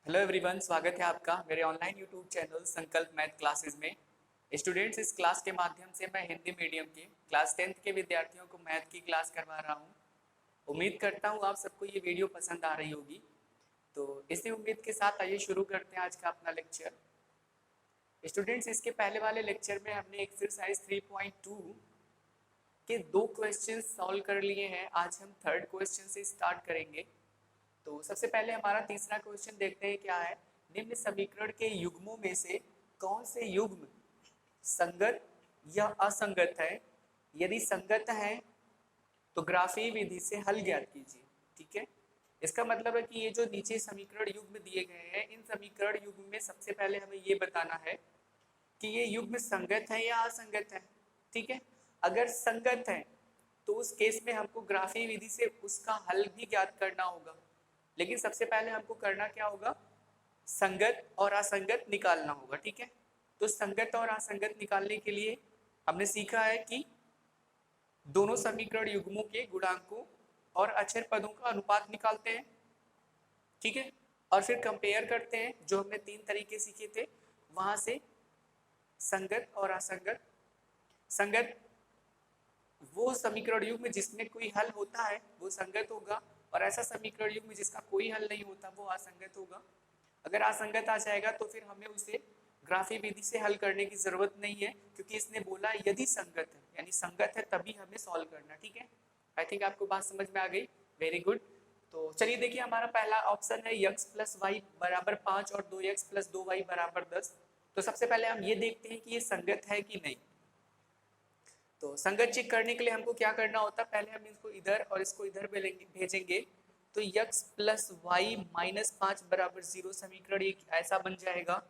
Hello everyone, स्वागत है आपका मेरे ऑनलाइन यूट्यूब चैनल संकल्प मैथ क्लासेस में। स्टूडेंट्स, इस क्लास के माध्यम से मैं हिंदी मीडियम के क्लास 10th के विद्यार्थियों को मैथ की क्लास करवा रहा हूं। उम्मीद करता हूं आप सबको ये वीडियो पसंद आ रही होगी। तो इसी उम्मीद के साथ आइए शुरू करते हैं आज का अपना लेक्चर। स्टूडेंट्स, इसके पहले वाले लेक्चर में हमने एक्सरसाइज 3.2 के 2 क्वेश्चन सॉल्व कर लिए हैं। आज हम थर्ड क्वेश्चन से स्टार्ट करेंगे। तो सबसे पहले हमारा तीसरा क्वेश्चन देखते हैं क्या है। निम्न समीकरण के युग्मों में से कौन से युग्म संगत या असंगत है? यदि संगत है तो ग्राफीय विधि से हल ज्ञात कीजिए। ठीक है, इसका मतलब है कि ये जो नीचे समीकरण युग्म दिए गए हैं, इन समीकरण युग्म में सबसे पहले हमें ये बताना है कि ये युग्म संगत है या असंगत है। ठीक है, अगर संगत है तो उस केस में हमको ग्राफीय विधि से उसका हल भी ज्ञात करना होगा। लेकिन सबसे पहले हमको करना क्या होगा, संगत और असंगत निकालना होगा। ठीक है, तो संगत और असंगत निकालने के लिए हमने सीखा है कि दोनों समीकरण युग्मों के गुणांकों और अक्षर पदों का अनुपात निकालते हैं। ठीक है, और फिर कंपेयर करते हैं, जो हमने 3 तरीके सीखे थे वहां से, संगत और असंगत। संगत वो समीकरण युग्म जिसमें कोई हल होता है वो संगत होगा, और ऐसा समीकरण युग्म जिसका कोई हल नहीं होता वो असंगत होगा। अगर असंगत आ जाएगा तो फिर हमें उसे ग्राफीय विधि से हल करने की जरूरत नहीं है, क्योंकि इसने बोला यदि संगत है, यानी संगत है तभी हमें सॉल्व करना। ठीक है, आई थिंक आपको बात समझ में आ गई। Very good. तो चलिए देखिए, हमारा पहला ऑप्शन है x + y = 5 और 2x + 2y = 10। तो सबसे पहले हम ये देखते हैं कि ये संगत है कि नहीं। तो संगत चेक करने के लिए हमको क्या करना होता है, पहले हम इसको इधर और इसको इधर भेजेंगे। तो x + y - 5 = 0 समीकरण एक ऐसा बन जाएगा।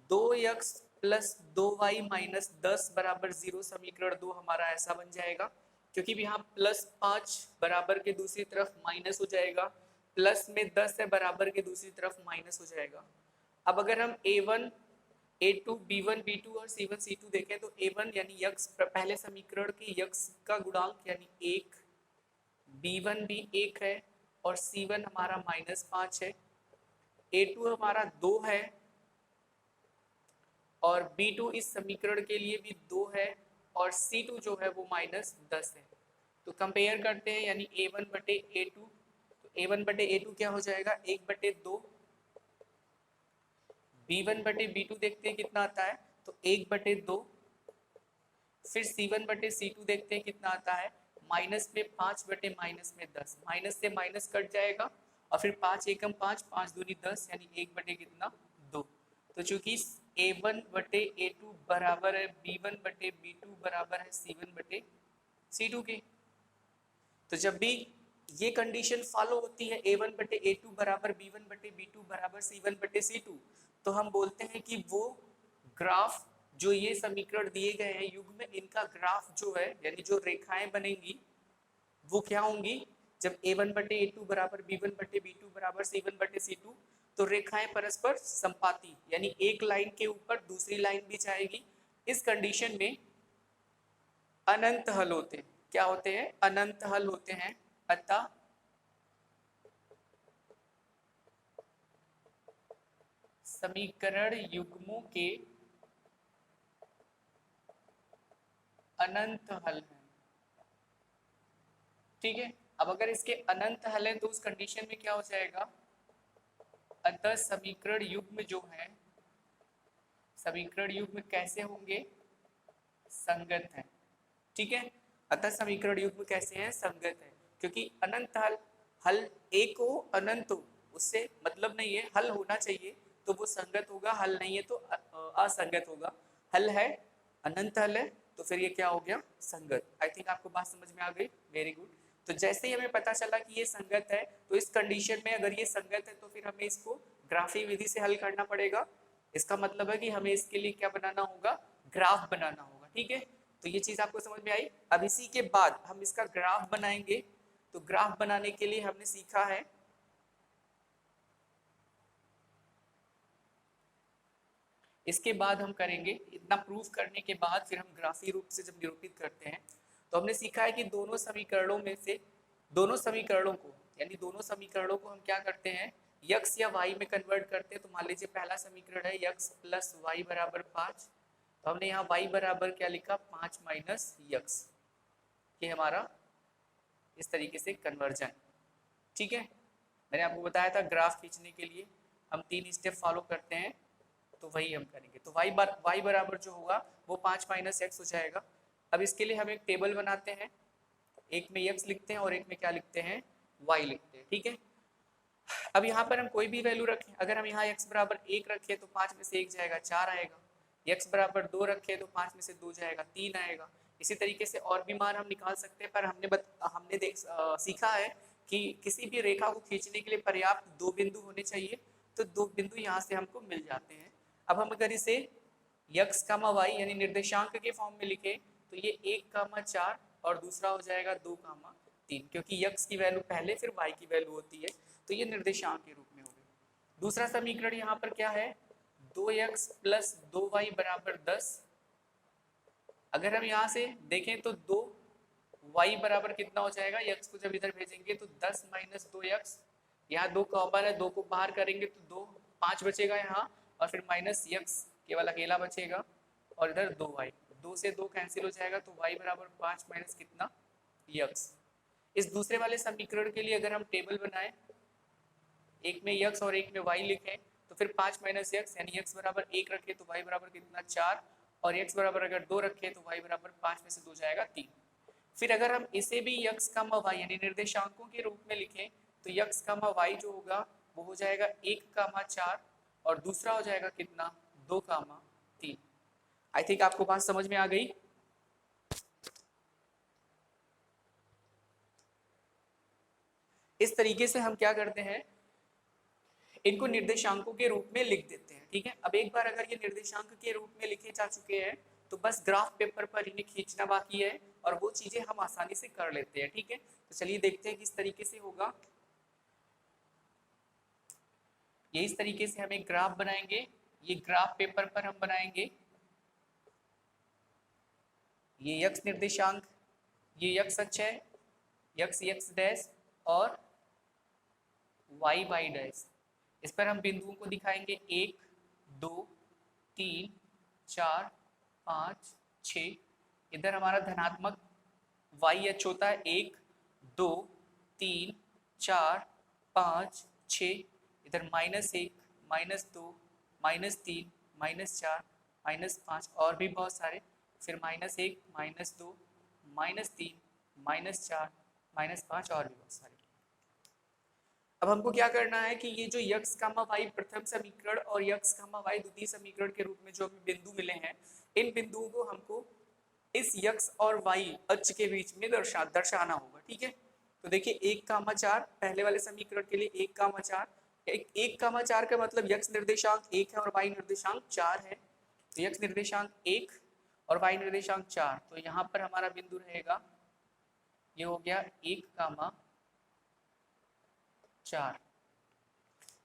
2x + 2y - 10 = 0 समीकरण 2 हमारा ऐसा बन जाएगा, क्योंकि यहाँ +5 बराबर के दूसरी तरफ माइनस हो जाएगा, प्लस में 10 है बराबर के दूसरी तरफ माइनस हो जाएगा। अब अगर हम a1 a2 b1 b2 और c1 c2 देखें तो a1 यानी x पहले समीकरण के x का गुणांक यानी 1, b1 भी 1 है और c1 हमारा -5 है, a2 हमारा 2 है और b2 इस समीकरण के लिए भी 2 है और c2 जो है वो -10 है। तो कंपेयर करते हैं, यानी a1 बटे a2। तो a1 बटे a2 क्या हो जाएगा, 1/2। b1 बटे b2 देखते हैं कितना आता है, तो 1/2। फिर c1 बटे c2 देखते हैं कितना आता है, माइनस में 5 बटे माइनस में 10, माइनस से माइनस कट जाएगा और फिर 5 एकम 5, 5 दूनी 10, यानी 1 बटे कितना 2। तो चूंकि a1 बटे a2 बराबर है b1 बटे b2 बराबर है c1 बटे c2 के, तो जब भी ये कंडीशन फॉलो होती है a1 बटे a2 बराबर b1 बटे b2 बराबर c1 बटे c2, तो हम बोलते हैं कि वो ग्राफ जो ये समीकरण दिए गए हैं युग्म में, इनका ग्राफ जो है यानी जो रेखाएं बनेंगी वो क्या होंगी, जब a1 बटे a2 बराबर b1 बटे b2 बराबर c1 बटे c2, तो रेखाएं परस्पर संपाती, यानी एक लाइन के ऊपर दूसरी लाइन भी जाएगी। इस कंडीशन में अनंत हल होते हैं। क्या होते हैं, अनंत हल होते हैं। अतः समीकरण युग्मों के अनंत हल हैं। ठीक है, अब अगर इसके अनंत हल हैं तो उस कंडीशन में क्या हो जाएगा, अतः समीकरण युग्म जो है, समीकरण युग्म कैसे होंगे, संगत है। ठीक है, अतः समीकरण युग्म कैसे हैं, संगत है, क्योंकि अनंत हल, हल एक हो अनंत हो उससे मतलब नहीं है, हल होना चाहिए तो वो संगत होगा, हल नहीं है तो असंगत होगा। हल है, अनंत हल है, तो फिर ये क्या हो गया, संगत। आई थिंक आपको बात समझ में आ गई। Very good. तो जैसे ही हमें पता चला कि ये संगत है, तो इस कंडीशन में अगर ये संगत है तो फिर हमें इसको ग्राफीय विधि से हल करना पड़ेगा। इसका मतलब है कि हमें इसके लिए क्या बनाना होगा, ग्राफ बनाना होगा। ठीक है, तो ये चीज आपको समझ में आई। अब इसी के बाद हम इसका ग्राफ बनाएंगे। तो ग्राफ बनाने के लिए हमने सीखा है इसके बाद हम करेंगे, इतना प्रूफ करने के बाद फिर हम ग्राफीय रूप से जब निरूपित करते हैं, तो हमने सीखा है कि दोनों समीकरणों में से, दोनों समीकरणों को यानी दोनों समीकरणों को हम क्या करते हैं, यक्स या वाई में कन्वर्ट करते हैं तो मान लीजिए पहला समीकरण है यक्स प्लस वाई बराबर 5, तो हमने यहाँ वाई बराबर क्या लिखा 5 माइनस यक्स, ये हमारा इस तरीके से कन्वर्जन। ठीक है, मैंने आपको बताया था ग्राफ खींचने के लिए हम 3 स्टेप फॉलो करते हैं, तो वही हम करेंगे। तो वाई बराबर जो होगा वो 5 माइनस एक्स हो जाएगा। अब इसके लिए हम एक टेबल बनाते हैं, एक में एक्स लिखते हैं और एक में क्या लिखते हैं वाई लिखते हैं। ठीक है, अब यहाँ पर हम कोई भी वैल्यू रखें, अगर हम यहाँ x बराबर 1 रखें तो 5 में से 1 जाएगा 4 आएगा, x बराबर 2 रखें तो 5 में से 2 जाएगा 3 आएगा। इसी तरीके से और भी मान हम निकाल सकते हैं, पर हमने सीखा है कि किसी भी रेखा को खींचने के लिए पर्याप्त 2 बिंदु होने चाहिए, तो 2 बिंदु यहाँ से हमको मिल जाते हैं। अब हम अगर इसे x कामा y यानी निर्देशांक के फॉर्म में लिखें तो ये 1 कामा 4 और दूसरा हो जाएगा 2 कामा 3, क्योंकि x की वैल्यू पहले फिर y की वैल्यू होती है, तो ये निर्देशांक के रूप में हो गए। दूसरा समीकरण यहाँ पर क्या है 2x प्लस 2y बराबर 10। अगर हम यहाँ से देखें तो 2y बराबर कितना हो जाएगा, x को जब इधर भेजेंगे तो 10 माइनस 2x, यहाँ 2 कॉमन है, 2 को बाहर करेंगे तो 2 5 बचेगा यहाँ, और फिर माइनस x केवल अकेला बचेगा, और इधर 2y, 2 से 2 कैंसिल हो जाएगा, तो y बराबर 5 माइनस कितना x। इस दूसरे वाले समीकरण के लिए अगर हम टेबल बनाएं, एक में x और एक में y लिखें तो फिर 5 माइनस x यानी x बराबर 1 रखे तो y बराबर कितना 4, और x बराबर अगर 2 रखे तो y बराबर 5 में से 2 जाएगा 3। फिर अगर हम इसे भी x कामा y यानी निर्देशांकों के रूप में लिखें तो x कामा y जो होगा वो हो जाएगा 1 कामा 4 और दूसरा हो जाएगा कितना 2 कामा 3। आई थिंक आपको बात समझ में आ गई। इस तरीके से हम क्या करते हैं, इनको निर्देशांकों के रूप में लिख देते हैं। ठीक है, अब एक बार अगर ये निर्देशांक के रूप में लिखे जा चुके हैं तो बस ग्राफ पेपर पर इन्हें खींचना बाकी है और वो चीजें हम आसानी से कर लेते हैं। ठीक है, तो चलिए देखते हैं किस तरीके से होगा। ये इस तरीके से हम एक ग्राफ बनाएंगे, ये ग्राफ पेपर पर हम बनाएंगे, ये x निर्देशांक, ये x अक्ष है, x डैश और y डैश। इस पर हम बिंदुओं को दिखाएंगे 1 2 3 4 5 6। इधर हमारा धनात्मक y अक्ष होता है 1 2 3 4 5 6, इधर -1 -2 -3 -4 -5 और भी बहुत सारे, फिर -1 -2 -3 -4 -5 और भी बहुत सारे। अब हमको क्या करना है कि ये जो x कामा y प्रथम समीकरण और x कामा y द्वितीय समीकरण के रूप में जो हमें बिंदु मिले हैं, इन बिंदुओं को हमको इस x और y अक्ष के बीच में दर्शाना होगा। ठीक है, तो देखिए 1 कामा 4 पहले वाले समीकरण के लिए 1 कामा 4, 1 कामा 4 का मतलब x निर्देशांक 1 है और y निर्देशांक 4 है, तो x निर्देशांक 1 और y निर्देशांक 4, तो यहाँ पर हमारा बिंदु रहेगा, ये हो गया 1 कामा 4।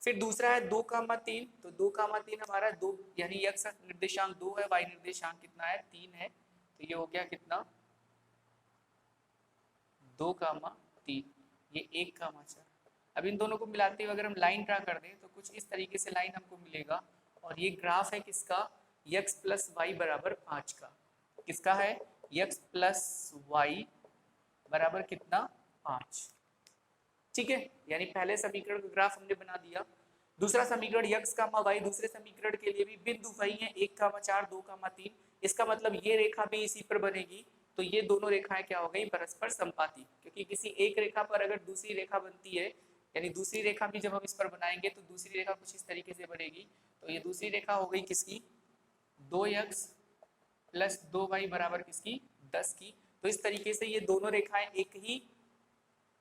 फिर दूसरा है 2 कामा 3, तो 2 कामा 3 हमारा 2 यानी x निर्देशांक 2 है, y निर्देशांक कितना है 3 है, तो ये हो गया कितना 2 कामा 3, ये 1 कामा 4। अब इन दोनों को मिलाते हुए अगर हम लाइन ड्रा कर दें तो कुछ इस तरीके से लाइन हमको मिलेगा, और ये ग्राफ है किसका x प्लस वाई बराबर 5 का। किसका है x प्लस वाई बराबर कितना 5। ठीक है, यानी पहले समीकरण का ग्राफ हमने बना दिया। दूसरा समीकरण x कामा y, दूसरे समीकरण के लिए भी बिंदु वही है 1 कामा 4 2 कामा 3। इसका मतलब ये रेखा भी इसी पर बनेगी, तो ये दोनों रेखाएं क्या हो गई परस्पर संपाती, क्योंकि किसी एक रेखा पर अगर दूसरी रेखा बनती है, यानी दूसरी रेखा भी जब हम इस पर बनाएंगे तो दूसरी रेखा कुछ इस तरीके से बनेगी। तो ये दूसरी रेखा हो गई किसकी 2x प्लस 2y बराबर किसकी 10 की। तो इस तरीके से ये दोनों रेखाएं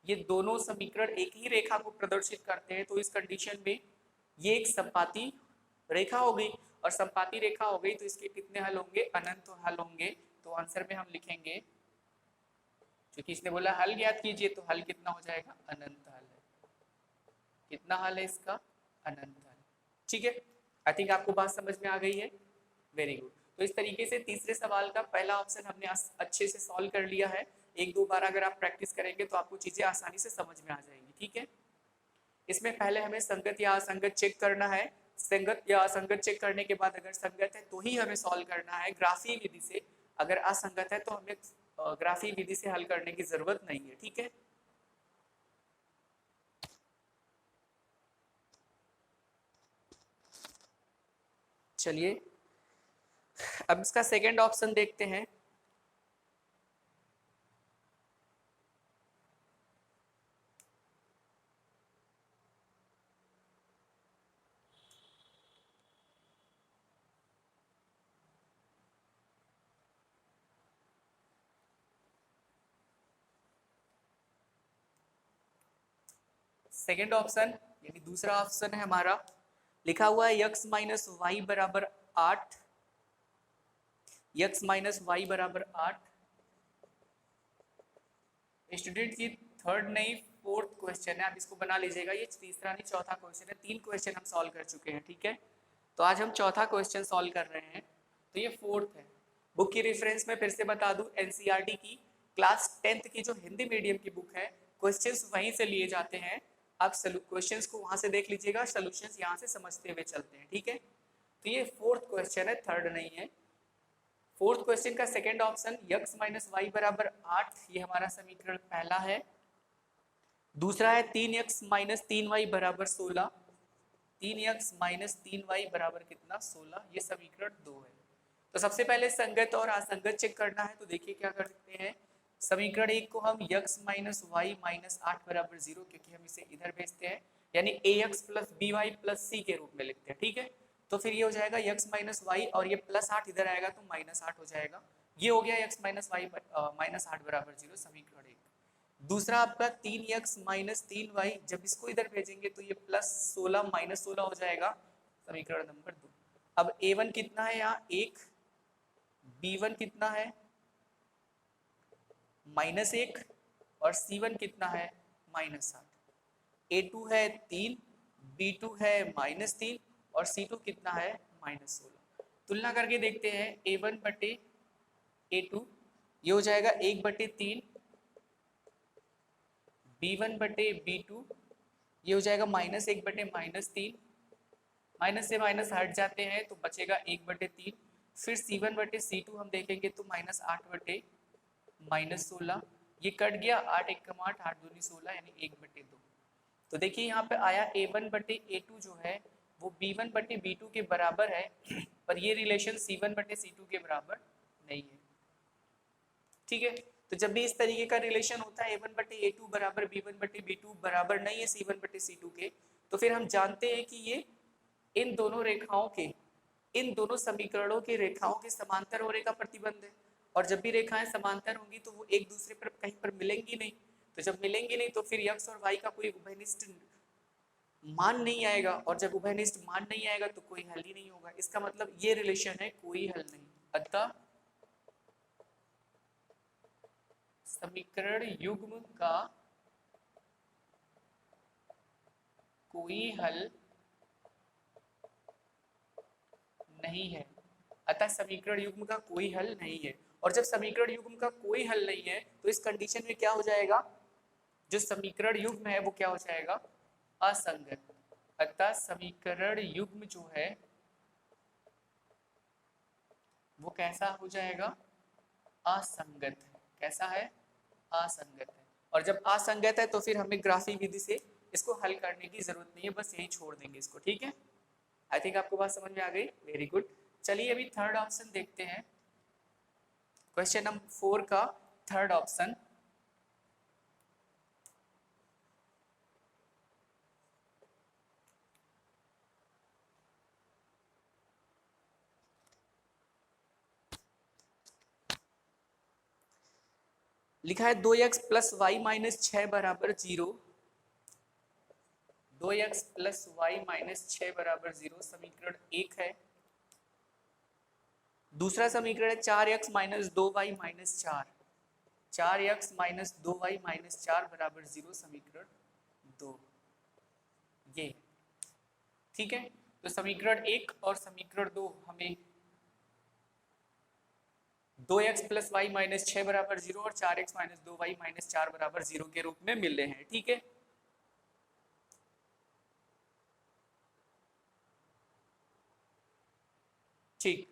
ये दोनों समीकरण एक ही रेखा को प्रदर्शित करते हैं। तो इस कंडीशन में ये एक संपाती रेखा हो गई, और संपाती रेखा हो गई तो इसके कितने हल होंगे अनंत हल होंगे। तो आंसर में हम लिखेंगे, क्योंकि इसने बोला हल ज्ञात कीजिए, तो हल कितना हो जाएगा अनंत हल है। कितना हल है इसका अनंत हल। ठीक है, आई थिंक आपको बात समझ में आ गई है, वेरी गुड। तो इस तरीके से तीसरे सवाल का पहला ऑप्शन हमने अच्छे से सॉल्व कर लिया है। 1-2 बार अगर आप प्रैक्टिस करेंगे तो आपको चीजें आसानी से समझ में आ जाएंगी। ठीक है, इसमें पहले हमें संगत या असंगत चेक करना है। संगत या असंगत चेक करने के बाद अगर संगत है तो ही हमें सॉल्व करना है ग्राफी विधि से। अगर असंगत है तो हमें ग्राफी विधि से हल करने की जरूरत नहीं है, ठीक है। चलिए अब इसका सेकंड ऑप्शन देखते हैं। सेकंड ऑप्शन यानी दूसरा ऑप्शन है हमारा, लिखा हुआ है x माइनस वाई बराबर 8, x माइनस वाई बराबर 8। स्टूडेंट की थर्ड नहीं फोर्थ क्वेश्चन है, आप इसको बना लीजिएगा। ये तीसरा नहीं चौथा क्वेश्चन है, 3 क्वेश्चन हम सॉल्व कर चुके हैं, ठीक है। तो आज हम चौथा क्वेश्चन सॉल्व कर रहे हैं, तो ये फोर्थ है। बुक की रेफरेंस में फिर से बता दूं, एनसीईआरटी की क्लास 10th की जो हिंदी मीडियम की बुक है, क्वेश्चंस वहीं से लिए जाते हैं। आप क्वेश्चंस को वहां से देख लीजिएगा, सॉल्यूशंस यहाँ से समझते हुए चलते हैं, ठीक है। तो ये फोर्थ क्वेश्चन है, थर्ड नहीं है। फोर्थ क्वेश्चन का second option x minus y बराबर 8, ये हमारा समीकरण पहला है। दूसरा है 3x माइनस 3y बराबर 16, 3x माइनस 3y बराबर कितना 16, ये समीकरण 2 है। तो सबसे पहले संगत और असंगत चेक करना है, तो देखिए क्या कर सकते हैं। समीकरण 1 को हम x माइनस वाई माइनस 8 बराबर 0, क्योंकि हम इसे इधर भेजते हैं, यानी ax plus B Y plus C के रूप में लिखते हैं, ठीक है। तो फिर ये हो जाएगा x माइनस वाई और ये प्लस 8 इधर आएगा तो माइनस 8 हो जाएगा। ये हो गया x माइनस वाई माइनस 8 बराबर 0, समीकरण 1। दूसरा आपका 3x माइनस 3y, जब इसको इधर भेजेंगे तो ये प्लस 16 माइनस 16 हो जाएगा, समीकरण नंबर 2। अब a1 कितना है यहाँ 1, b1 कितना है -1 और c1 कितना है -8। a2 है 3, b2 है -3 और c2 कितना है -16। तुलना करके देखते हैं, a1 बटे a2 ये हो जाएगा 1/3, b1 बटे b2 ये हो जाएगा -1/-3, माइनस से माइनस हट जाते हैं तो बचेगा 1/3। फिर c1 बटे c2 हम देखेंगे तो -8/-16, ये कट गया, 8 1 8, 8 दूनी 16 यानी 1/2। तो देखिए यहाँ पे आया a1 बटे a2 जो है वो b1 बटे b2 के बराबर है, पर ये रिलेशन c1 बटे c2 के बराबर नहीं है, ठीक है। तो जब भी इस तरीके का रिलेशन होता है a1 बटे a2 बराबर b1 बटे b2 बराबर नहीं है c1 बटे c2 के, तो फिर हम जानते हैं कि ये इन दोनों रेखाओं के, इन दोनों समीकरणों की रेखाओं के समांतर होने का प्रतिबंध है। और जब भी रेखाएं समांतर होंगी तो वो एक दूसरे पर कहीं पर मिलेंगी नहीं, तो जब मिलेंगी नहीं तो फिर x और y का कोई उभयनिष्ठ मान नहीं आएगा, और जब उभयनिष्ठ मान नहीं आएगा तो कोई हल ही नहीं होगा। इसका मतलब ये रिलेशन है कोई हल नहीं। अतः समीकरण युग्म का कोई हल नहीं है। अतः समीकरण युग्म का कोई हल नहीं है। और जब समीकरण युग्म का कोई हल नहीं है तो इस कंडीशन में क्या हो जाएगा, जो समीकरण युग्म है वो क्या हो जाएगा, असंगत। अतः समीकरण युग्म जो है वो कैसा हो जाएगा, असंगत है। कैसा है, असंगत है। और जब असंगत है तो फिर हमें ग्राफी विधि से इसको हल करने की जरूरत नहीं है, बस यही छोड़ देंगे इसको, ठीक है। आई थिंक आपको बात समझ में आ गई, वेरी गुड। चलिए अभी थर्ड ऑप्शन देखते हैं, क्वेश्चन नंबर 4 का थर्ड ऑप्शन। लिखा है 2x प्लस वाई माइनस 6 बराबर 0, 2x प्लस वाई माइनस 6 बराबर 0, समीकरण 1 है। दूसरा समीकरण है 4x minus 2y minus 4, 4x minus 2y minus 4 बराबर 0, समीकरण 2, ये ठीक है। तो समीकरण 1 और समीकरण 2 हमें 2x प्लस वाई माइनस 6 बराबर 0 और 4x माइनस 2y माइनस 4 बराबर 0 के रूप में मिल रहे हैं, ठीक है। ठीक,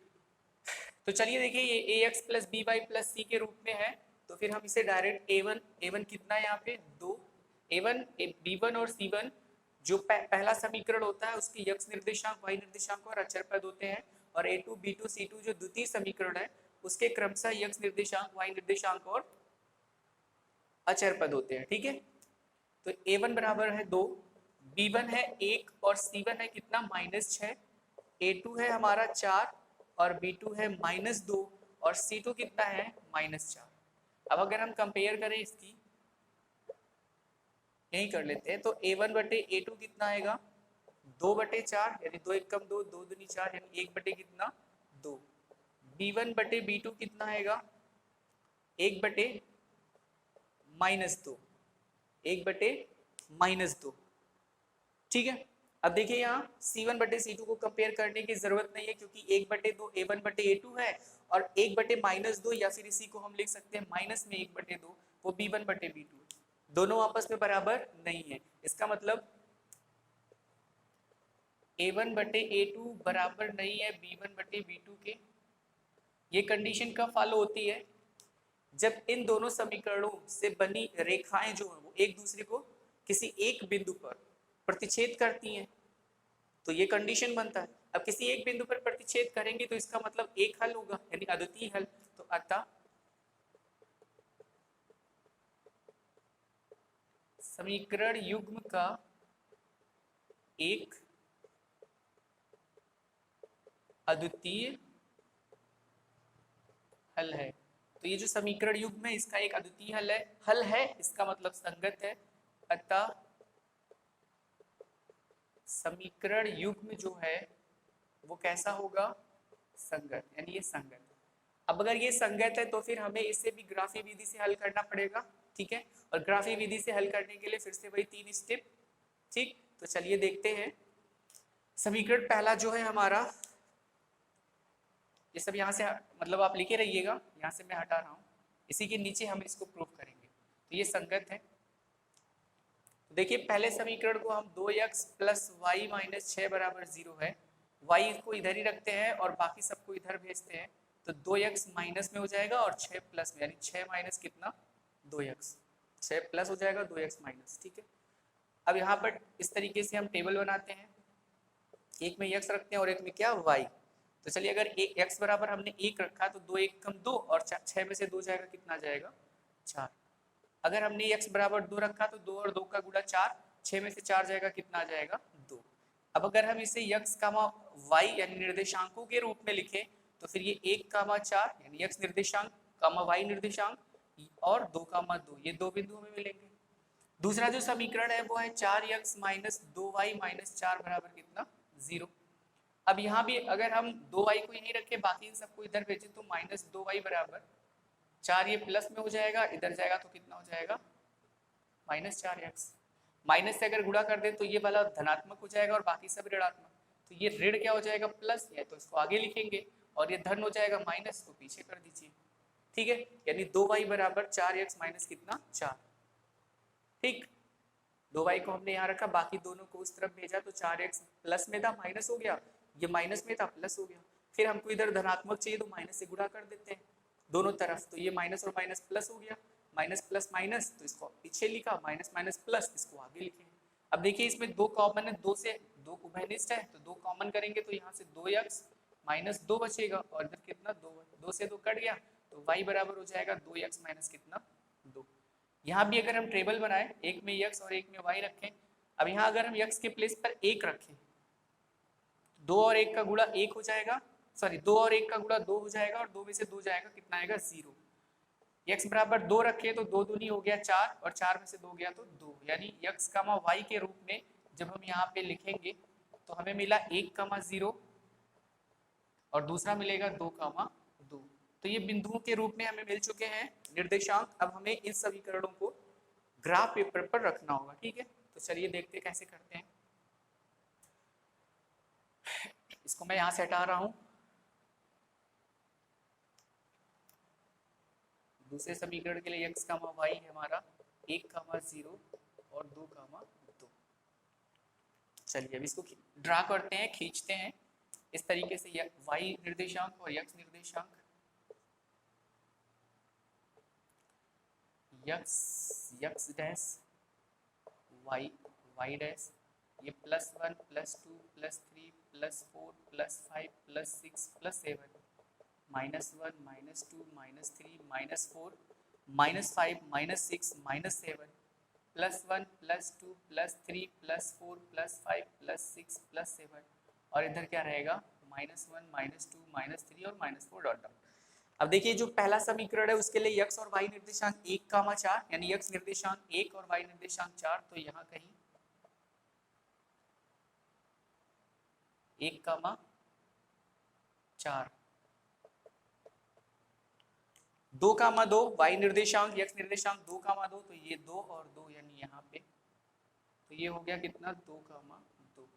तो चलिए देखिए ये A X plus B Y plus C के रूप में है, तो फिर हम इसे डायरेक्ट ए वन कितना है यहाँ पे 2, ए वन बी वन और सी वन जो पहला समीकरण होता है उसके यक्स निर्देशांक वाई निर्देशांक और अचर पद होते हैं, और A two B two C two जो द्वितीय समीकरण है उसके क्रमशः यक्स निर्देशांक वाई निर्देशांक और अचर पद होते हैं। ठीक है, तो ए वन बराबर है 2, बी वन है 1 और सी वन है कितना -6, ए टू है हमारा 4 और बी टू है -2 और सी टू कितना है -4। अब अगर हम कंपेयर करें इसकी, यही कर लेते हैं, तो a1 बटे a2 कितना आएगा 2/4 यानी 2 एक कम 2, 2 दूनी 4 यानी 1 बटे कितना 2। b1 बटे b2 कितना आएगा 1 बटे -2, 1 बटे -2। ठीक है, अब देखिए यहाँ C1 बटे C2 को कंपेयर करने की जरूरत नहीं है क्योंकि 1 बटे 2 A1 बटे A2 है और 1 बटे -2 या फिर इसी को हम लिख सकते हैं माइनस में 1 बटे 2 वो B1 बटे B2, दोनों आपस में बराबर नहीं है। इसका मतलब A1 बटे A2 बराबर नहीं है B1 बटे B2 के। ये कंडीशन कब फॉलो होती है, जब इन दोनों समीकरणों से बनी रेखाएं जो है वो एक दूसरे को किसी एक बिंदु पर प्रतिच्छेद करती हैं, तो ये कंडीशन बनता है। अब किसी एक बिंदु पर प्रतिच्छेद करेंगे तो इसका मतलब एक हल होगा यानी अद्वितीय हल, तो अतः समीकरण युग्म का एक अद्वितीय हल है। तो ये जो समीकरण युग्म है इसका एक अद्वितीय हल है, इसका मतलब संगत है, अतः समीकरण युग्म जो है वो कैसा होगा संगत, यानी ये संगत है। अब अगर ये संगत है तो फिर हमें इसे भी ग्राफी विधि से हल करना पड़ेगा। ठीक है, और ग्राफी विधि से हल करने के लिए फिर से वही 3 स्टेप। ठीक, तो चलिए देखते हैं। समीकरण पहला जो है हमारा, ये सब यहाँ से मतलब आप लिखे रहिएगा, यहाँ से मैं हटा रहा हूँ, इसी के नीचे हम इसको प्रूव करेंगे। तो ये संगत है। तो देखिए पहले समीकरण को हम 2x प्लस वाई माइनस 6 बराबर 0 है, y को इधर ही रखते हैं और बाकी सबको इधर भेजते हैं, तो 2x माइनस में हो जाएगा और 6 प्लस में, यानी 6 माइनस कितना 2x, 6 प्लस हो जाएगा 2x माइनस। ठीक है, अब यहाँ पर इस तरीके से हम टेबल बनाते हैं, एक में x रखते हैं और एक में क्या y। तो चलिए अगर x बराबर हमने 1 रखा तो 2 1 कम 2 और 6 में से 2 जाएगा कितना जाएगा 4। अगर हमने x बराबर 2 रखा तो 2 और 2 का गुणा 4, 6 में से 4 जाएगा कितना आ जाएगा 2। अब अगर हम इसे x, y यानी निर्देशांकों के रूप में लिखें तो फिर ये 1, 4 यानी x निर्देशांक, y निर्देशांक और 2, 2 ये दो बिंदु हमें मिलेंगे। दूसरा जो समीकरण है वो है 4x माइनस 2y माइनस 4 बराबर कितना 0। अब यहाँ भी अगर हम 2y को यहीं रखें बाकी इन सबको इधर भेजें तो माइनस 2y बराबर 4, ये प्लस में हो जाएगा, इधर जाएगा तो कितना हो जाएगा -4x। माइनस से अगर गुणा कर दें तो ये वाला धनात्मक हो जाएगा और बाकी सब ऋणात्मक, तो ये ऋण क्या हो जाएगा प्लस, है तो इसको आगे लिखेंगे, और ये धन हो जाएगा माइनस, को पीछे कर दीजिए। ठीक है, यानी 2y बराबर 4x माइनस कितना 4। ठीक, 2y को हमने यहाँ रखा, बाकी दोनों को उस तरफ भेजा तो 4x प्लस में था माइनस हो गया, ये माइनस में था प्लस हो गया। फिर हमको इधर धनात्मक चाहिए तो माइनस से गुणा कर देते हैं दोनों तरफ, तो ये माइनस और माइनस प्लस हो गया, माइनस प्लस माइनस, तो इसको पीछे लिखा, माइनस माइनस प्लस, इसको आगे लिखेंगे। अब देखिए इसमें 2 कॉमन है, 2 से 2 उभयनिष्ठ है तो 2 कॉमन करेंगे तो यहाँ से 2x माइनस 2 बचेगा और इधर कितना 2 से 2 कट गया तो y बराबर हो जाएगा 2x माइनस कितना 2। यहाँ भी अगर हम टेबल बनाए, एक में x और एक में y रखें, अब यहाँ अगर हम x के प्लेस पर 1 रखें, 2 और 1 का गुणा 1 हो जाएगा, सॉरी 2 और 1 का गुणा 2 हो जाएगा और 2 में से 2 जाएगा कितना आएगा 0। x बराबर 2 रखे तो 2 दूनी हो गया 4 और 4 में से 2 गया तो 2, यानी x, y के रूप में जब हम यहाँ पे लिखेंगे तो हमें मिला 1, 0 और दूसरा मिलेगा 2, 2। तो ये बिंदुओं के रूप में हमें मिल चुके हैं निर्देशांक। अब हमें इन समीकरणों को ग्राफ पेपर पर रखना होगा। ठीक है, तो चलिए देखते हैं कैसे करते हैं। इसको मैं यहाँ से हटा रहा हूँ, दूसरे समीकरण के लिए x, y है हमारा 1, 0 और 2, 2। चलिए अब इसको ड्रा करते हैं, खींचते हैं। इस तरीके से y निर्देशांक और x निर्देशांक, x डैश y डैश, ये +1 +2 +3 +4 +5 +6 +7, -1 -2 -3 -4 -5 -6 -7, +1 +2 +3 +4 +5 +6 +7, और इधर क्या रहेगा -1 -2 -3 और -4 डॉट डॉट। अब देखिए जो पहला समीकरण है उसके लिए x और y निर्देशांक 1,4 यानी x निर्देशांक 1 और y निर्देशांक 4, तो यहाँ कहीं 1,4, 2,2 y निर्देशांक x निर्देशांक 2,2, तो ये 2 और 2 यानी यहाँ पे, तो ये हो गया कितना 2,2।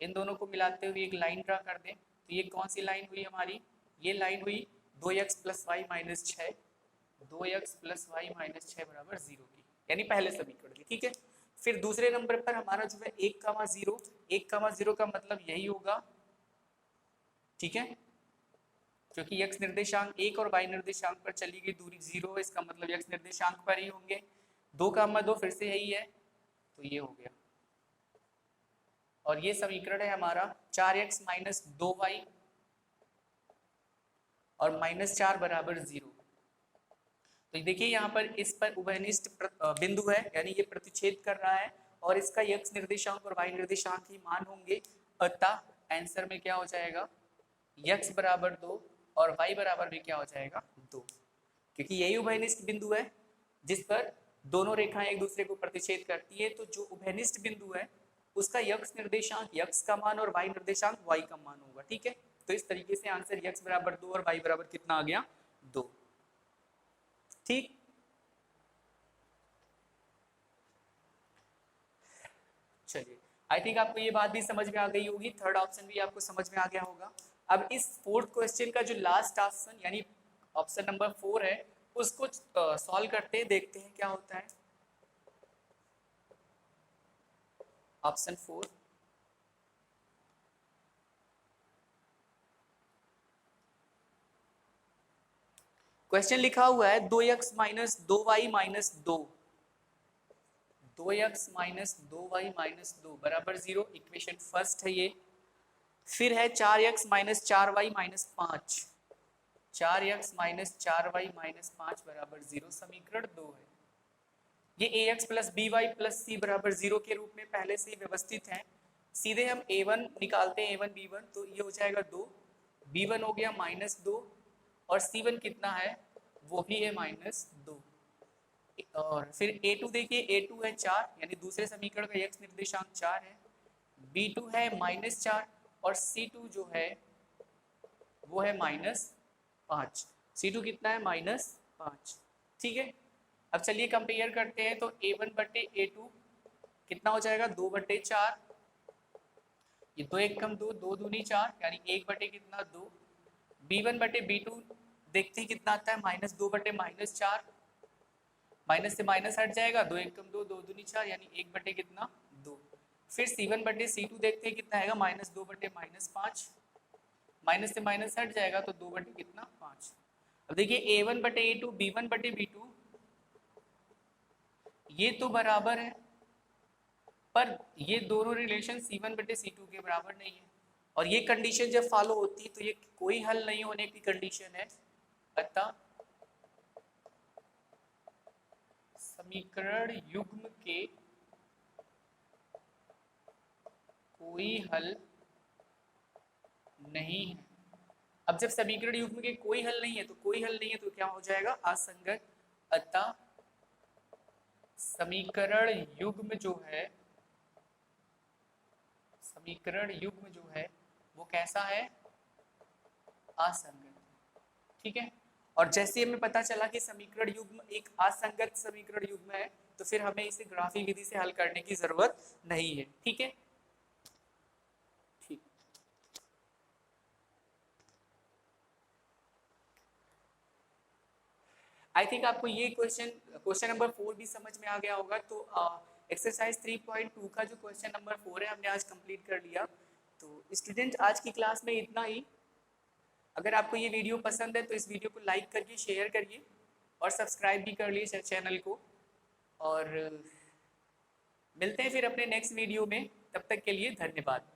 इन दोनों को मिलाते हुए एक लाइन ड्रा कर दें, तो ये कौन सी लाइन हुई हमारी, ये लाइन हुई 2x + y - 6, 2x + y - 6 बराबर 0 की, यानी पहले समीकरण की। ठीक है, फिर दूसरे नंबर पर हमारा जो है 1,0, 1,0 का मतलब यही होगा, ठीक है, क्योंकि x निर्देशांक 1 और y निर्देशांक पर चली गई दूरी 0 है, इसका मतलब x निर्देशांक पर ही होंगे। 2,2 फिर से यही है, तो ये हो गया, और ये समीकरण है हमारा 4x - 2y और -4 बराबर 0। तो देखिए यहाँ पर इस पर उभयनिष्ठ बिंदु है, यानी ये प्रतिच्छेद कर रहा है, और इसका x निर्देशांक और y निर्देशांक ही मान होंगे, अतः आंसर में क्या हो जाएगा, x बराबर 2 और y बराबर भी क्या हो जाएगा 2, क्योंकि यही उभयनिष्ठ बिंदु है जिस पर दोनों रेखाएं एक दूसरे को प्रतिच्छेद करती है। तो जो उभयनिष्ठ बिंदु है उसका x निर्देशांक x का मान और y निर्देशांक y का मान होगा। ठीक है, तो इस तरीके से आंसर x बराबर 2 और y बराबर कितना आ गया 2। ठीक, चलिए, आई थिंक आपको ये बात भी समझ में आ गई होगी, थर्ड ऑप्शन भी आपको समझ में आ गया होगा। अब इस फोर्थ क्वेश्चन का जो लास्ट ऑप्शन यानी ऑप्शन नंबर 4 है उसको सॉल्व करते हैं, देखते हैं क्या होता है। ऑप्शन 4, क्वेश्चन लिखा हुआ है 2x - 2y - 2, 2x - 2y - 2 बराबर 0, इक्वेशन फर्स्ट है ये। फिर है 4x - 4y - 5, 4x - 4y - 5 बराबर 0, समीकरण 2 है। ये ax + by + c बराबर 0 के रूप में पहले से ही व्यवस्थित है। सीधे हम a1 निकालते हैं, a1 b1, तो ये हो जाएगा 2, b1 हो गया -2, और c1 कितना है वो भी है -2, और फिर a2 देखिए, a2 है 4, यानी दूसरे समीकरण का x निर्देशांक 4 है, b2 है -4, और c2 जो है वो है -5, c2 कितना है -5। ठीक है, अब चलिए कंपेयर करते हैं, तो a1 बटे a2 कितना हो जाएगा 2/4, ये 2 1 कम 2, 2 दूनी 4, यानी 1 बटे कितना 2। b1 बटे b2 देखते हैं कितना आता है -2/-4, माइनस से माइनस हट जाएगा, 2 1 कम 2, 2 दूनी 4, यानी 1 बटे कितना 2। फिर c1 बटे c2 देखते हैं कितना आएगा -2/-5, माइनस से माइनस हट जाएगा, तो 2 बटे कितना 5। अब देखिए a1 बटे a2, b1 बटे b2 ये तो बराबर है, पर ये दोनों रिलेशन c1 बटे c2 के बराबर नहीं है, और ये कंडीशन जब फॉलो होती है तो ये कोई हल नहीं होने की कंडीशन है, अतः समीकरण युग्म के कोई हल नहीं है। अब जब समीकरण युग्म के कोई हल नहीं है तो कोई हल नहीं है तो क्या हो जाएगा असंगत, अतः समीकरण युग्म जो है, समीकरण युग्म जो है वो कैसा है असंगत। ठीक है, और जैसे हमें पता चला कि समीकरण युग्म एक असंगत समीकरण युग्म है तो फिर हमें इसे ग्राफी विधि से हल करने की जरूरत नहीं है। ठीक है, ठीक, आई थिंक आपको ये क्वेश्चन नंबर 4 भी समझ में आ गया होगा। तो एक्सरसाइज 3.2 का जो क्वेश्चन नंबर 4 है हमने आज कंप्लीट कर लिया। तो स्टूडेंट आज की क्लास में इतना ही। अगर आपको ये वीडियो पसंद है तो इस वीडियो को लाइक करिए, शेयर करिए और सब्सक्राइब भी कर लीजिए चैनल को। और मिलते हैं फिर अपने नेक्स्ट वीडियो में, तब तक के लिए धन्यवाद।